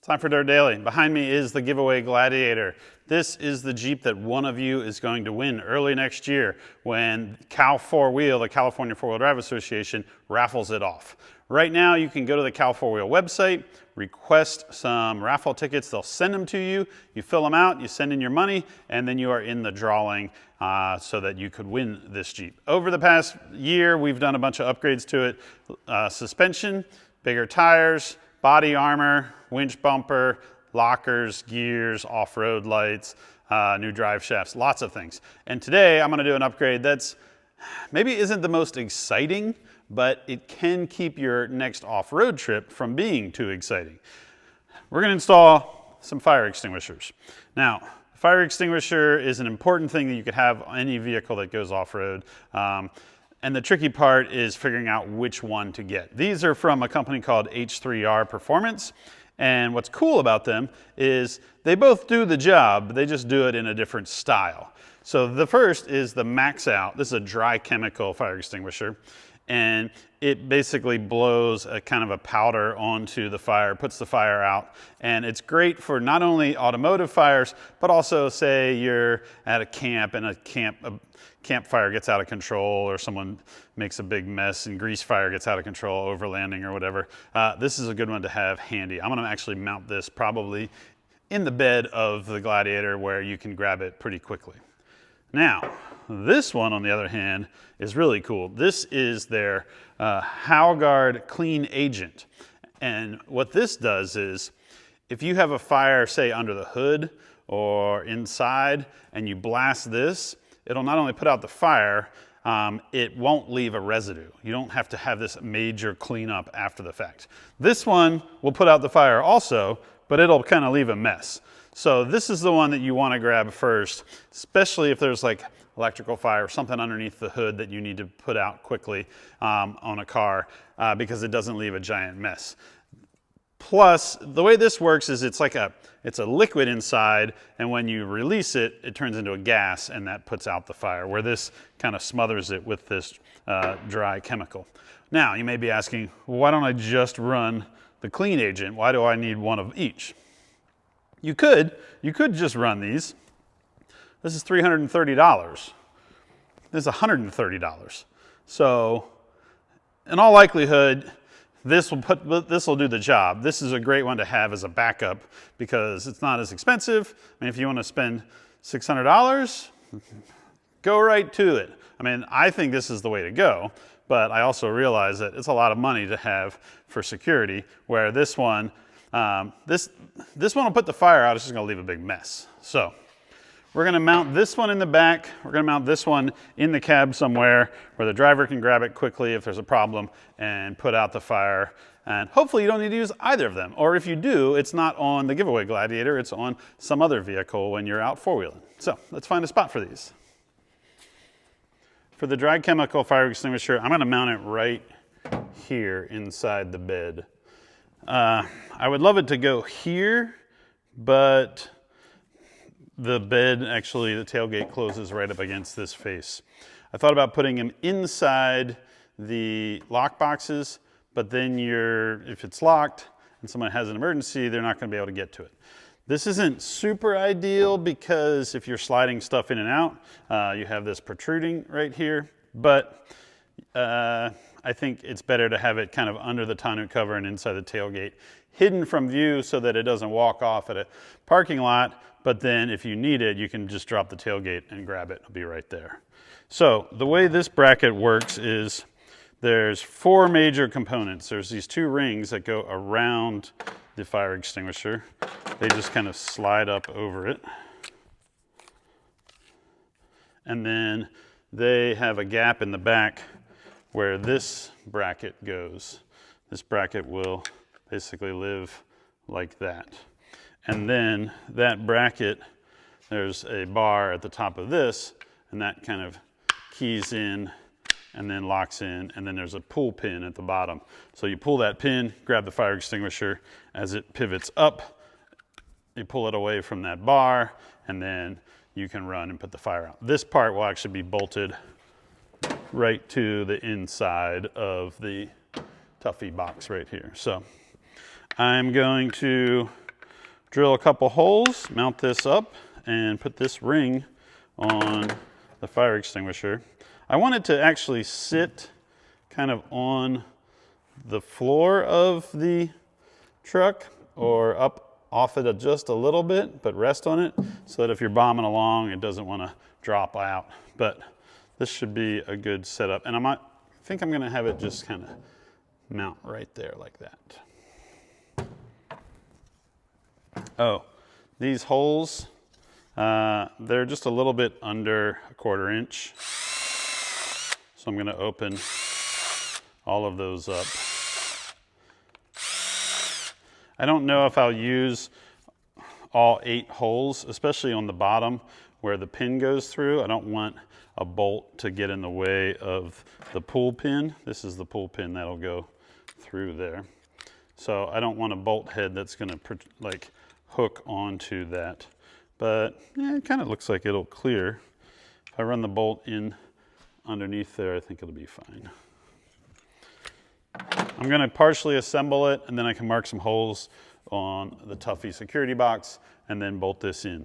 Time for Dirt Daily. Behind me is the Give-A-Way Gladiator. This is the Jeep that one of you is going to win early next year when Cal 4-Wheel, the California 4-Wheel Drive Association, raffles it off. Right now you can go to the Cal 4-Wheel website, request some raffle tickets. They'll send them to you. You fill them out, you send in your money, and then you are in the drawing so that you could win this Jeep. Over the past year, we've done a bunch of upgrades to it. Suspension, bigger tires, body armor, winch bumper, lockers, gears, off-road lights, new drive shafts, lots of things. And today I'm going to do an upgrade that's maybe isn't the most exciting, but it can keep your next off-road trip from being too exciting. We're going to install some fire extinguishers. Now, fire extinguisher is an important thing that you could have on any vehicle that goes off-road. And the tricky part is figuring out which one to get. These are from a company called H3R Performance. And what's cool about them is they both do the job, but they just do it in a different style. So the first is the Max Out. This is a dry chemical fire extinguisher. And it basically blows a kind of a powder onto the fire, puts the fire out. And it's great for not only automotive fires, but also say you're at a camp and a campfire gets out of control, or someone makes a big mess and grease fire gets out of control, overlanding or whatever. This is a good one to have handy. I'm gonna actually mount this probably in the bed of the Gladiator where you can grab it pretty quickly. Now, this one, on the other hand, is really cool. This is their HowGuard Clean Agent. And what this does is, if you have a fire, say, under the hood or inside, and you blast this, it'll not only put out the fire, it won't leave a residue. You don't have to have this major cleanup after the fact. This one will put out the fire also, but it'll kind of leave a mess. So this is the one that you want to grab first, especially if there's like electrical fire or something underneath the hood that you need to put out quickly on a car because it doesn't leave a giant mess. Plus, the way this works is it's a liquid inside, and when you release it, it turns into a gas, and that puts out the fire, where this kind of smothers it with this dry chemical. Now, you may be asking, well, why don't I just run the clean agent? Why do I need one of each? You could just run these. This is $330. This is $130. So, in all likelihood, this will do the job. This is a great one to have as a backup because it's not as expensive. I mean, if you want to spend $600, go right to it. I mean, I think this is the way to go, but I also realize that it's a lot of money to have for security, where this one, this one will put the fire out. It's just going to leave a big mess. So we're going to mount this one in the back. We're going to mount this one in the cab somewhere where the driver can grab it quickly if there's a problem and put out the fire. And hopefully you don't need to use either of them. Or if you do, it's not on the Give-A-Way Gladiator. It's on some other vehicle when you're out four-wheeling. So let's find a spot for these. For the dry chemical fire extinguisher, I'm going to mount it right here inside the bed. I would love it to go here, but the bed, actually, the tailgate closes right up against this face. I thought about putting them inside the lock boxes, but then if it's locked and someone has an emergency, they're not going to be able to get to it. This isn't super ideal because if you're sliding stuff in and out, you have this protruding right here, but I think it's better to have it kind of under the tonneau cover and inside the tailgate, hidden from view so that it doesn't walk off at a parking lot, but then if you need it, you can just drop the tailgate and grab it. It'll be right there. So the way this bracket works is there's four major components. There's these two rings that go around the fire extinguisher. They just kind of slide up over it. And then they have a gap in the back where this bracket goes. This bracket will basically live like that. And then that bracket, there's a bar at the top of this, and that kind of keys in and then locks in, and then there's a pull pin at the bottom. So you pull that pin, grab the fire extinguisher. As it pivots up, you pull it away from that bar, and then you can run and put the fire out. This part will actually be bolted right to the inside of the Tuffy box right here. So I'm going to drill a couple holes, mount this up, and put this ring on the fire extinguisher. I want it to actually sit kind of on the floor of the truck or up off it just a little bit, but rest on it so that if you're bombing along, it doesn't want to drop out. But this should be a good setup. And I think I'm going to have it just kind of mount right there like that. Oh, these holes, they're just a little bit under 1/4 inch. So I'm going to open all of those up. I don't know if I'll use all 8 holes, especially on the bottom where the pin goes through. I don't want a bolt to get in the way of the pull pin. This is the pull pin that'll go through there. So I don't want a bolt head that's going to like hook onto that. But it kind of looks like it'll clear. If I run the bolt in underneath there, I think it'll be fine. I'm going to partially assemble it, and then I can mark some holes on the Tuffy security box and then bolt this in.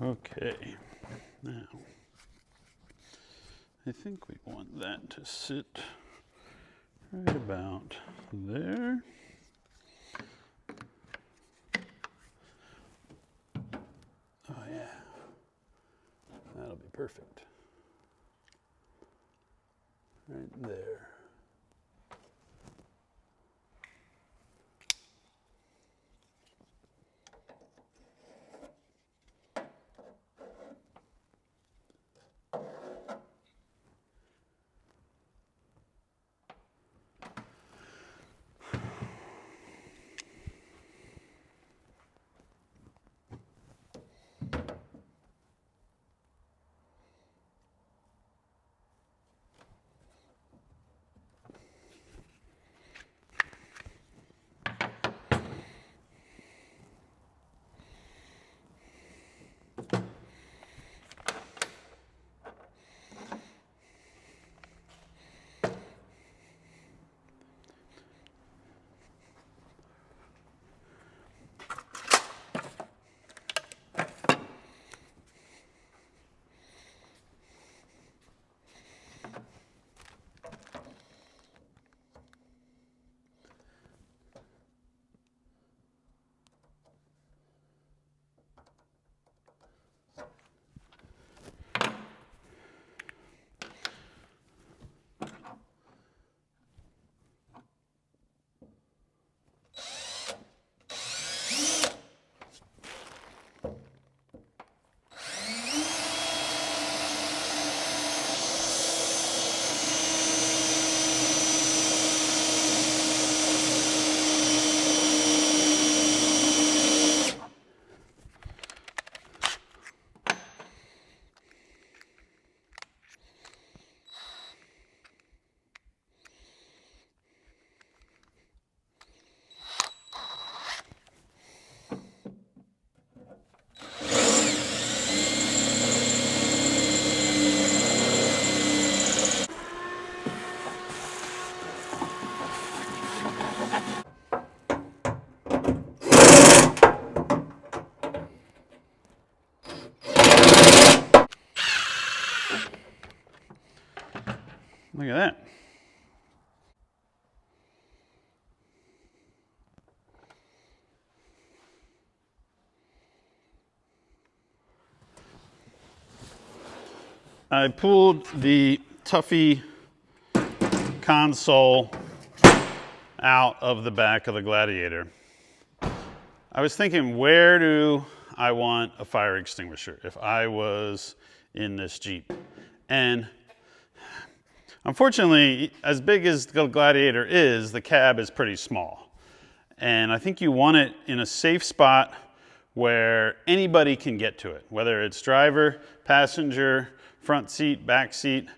Okay, now I think we want that to sit right about there. Oh yeah, that'll be perfect. Right there. Look at that. I pulled the Tuffy console out of the back of the Gladiator. I was thinking, where do I want a fire extinguisher if I was in this Jeep? And unfortunately, as big as the Gladiator is, the cab is pretty small. And I think you want it in a safe spot where anybody can get to it, whether it's driver, passenger, front seat, back seat.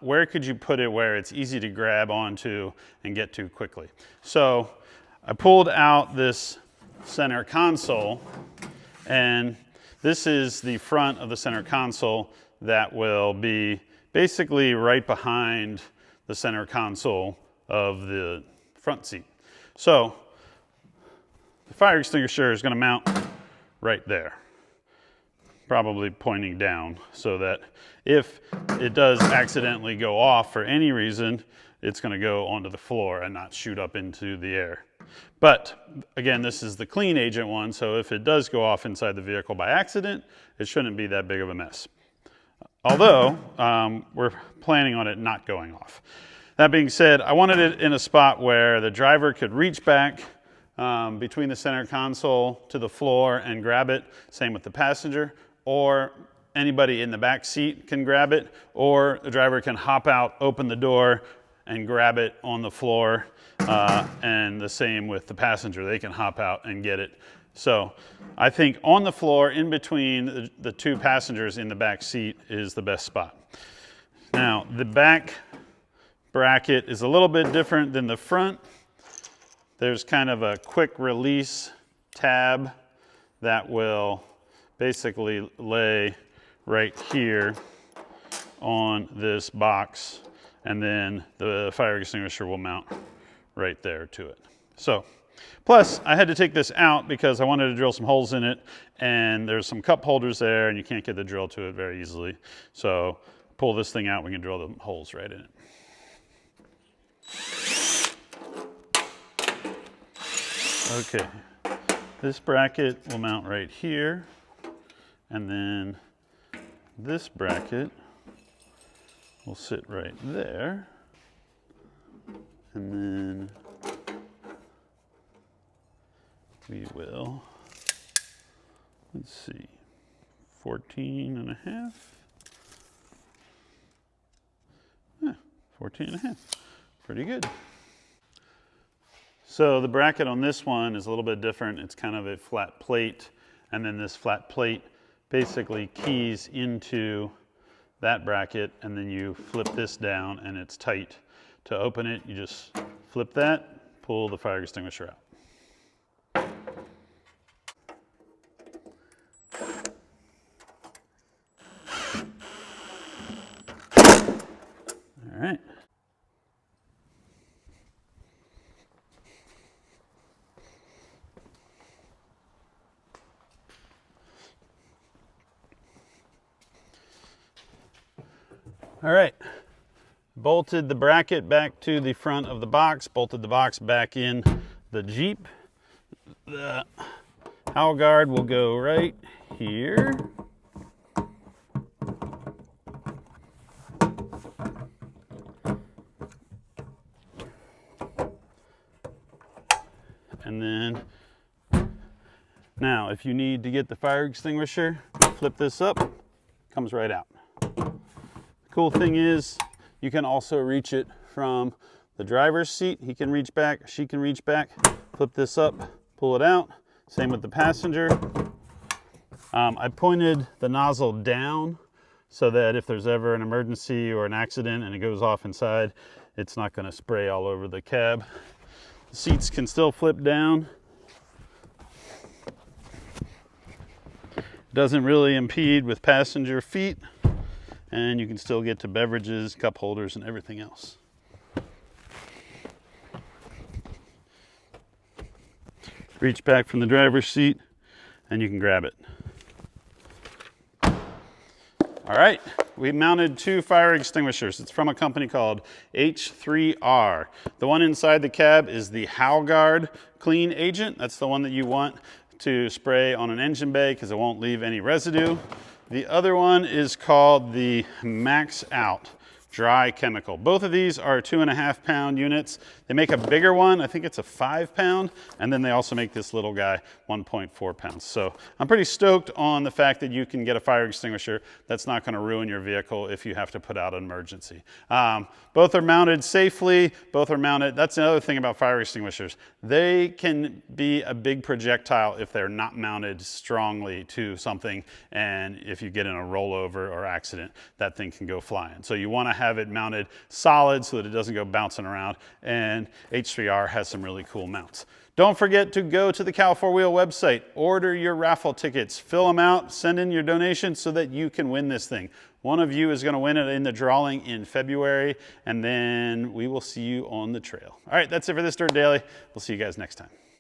Where could you put it where it's easy to grab onto and get to quickly? So I pulled out this center console, and this is the front of the center console that will be basically right behind the center console of the front seat. So the fire extinguisher is going to mount right there, probably pointing down, so that if it does accidentally go off for any reason, it's going to go onto the floor and not shoot up into the air. But again, this is the clean agent one, so if it does go off inside the vehicle by accident, it shouldn't be that big of a mess. Although, we're planning on it not going off. That being said, I wanted it in a spot where the driver could reach back between the center console to the floor and grab it. Same with the passenger, or anybody in the back seat can grab it, or the driver can hop out, open the door, and grab it on the floor. And the same with the passenger. They can hop out and get it. So I think on the floor in between the two passengers in the back seat is the best spot. Now, the back bracket is a little bit different than the front. There's kind of a quick release tab that will basically lay right here on this box, and then the fire extinguisher will mount right there to it. So, plus I had to take this out because I wanted to drill some holes in it, and there's some cup holders there and you can't get the drill to it very easily. So pull this thing out, we can drill the holes right in it. Okay, this bracket will mount right here, and then this bracket will sit right there, and then we will, let's see, 14 and a half. 14 and a half, pretty good. So the bracket on this one is a little bit different. It's kind of a flat plate, and then this flat plate basically keys into that bracket, and then you flip this down and it's tight. To open it, you just flip that, pull the fire extinguisher out. All right. All right, bolted the bracket back to the front of the box, bolted the box back in the Jeep. The howl guard will go right here. And then, now if you need to get the fire extinguisher, flip this up, comes right out. Cool thing is you can also reach it from the driver's seat. He can reach back, she can reach back, flip this up, pull it out. Same with the passenger. I pointed the nozzle down so that if there's ever an emergency or an accident and it goes off inside, it's not going to spray all over the cab. The seats can still flip down. Doesn't really impede with passenger feet. And you can still get to beverages, cup holders, and everything else. Reach back from the driver's seat, and you can grab it. All right, we mounted 2 fire extinguishers. It's from a company called H3R. The one inside the cab is the howl guard clean agent. That's the one that you want to spray on an engine bay because it won't leave any residue. The other one is called the Max Out dry chemical. Both of these are 2.5 pound units. They make a bigger one, I think it's a 5 pound, and then they also make this little guy 1.4 pounds. So I'm pretty stoked on the fact that you can get a fire extinguisher that's not gonna ruin your vehicle if you have to put out an emergency. Both are mounted safely, both are mounted, that's another thing about fire extinguishers. They can be a big projectile if they're not mounted strongly to something, and if you get in a rollover or accident, that thing can go flying. So you wanna have it mounted solid so that it doesn't go bouncing around, and H3R has some really cool mounts. Don't forget to go to the Cal4Wheel website, order your raffle tickets, fill them out, send in your donations so that you can win this thing. One of you is going to win it in the drawing in February, and then we will see you on the trail. All right, that's it for this Dirt Daily. We'll see you guys next time.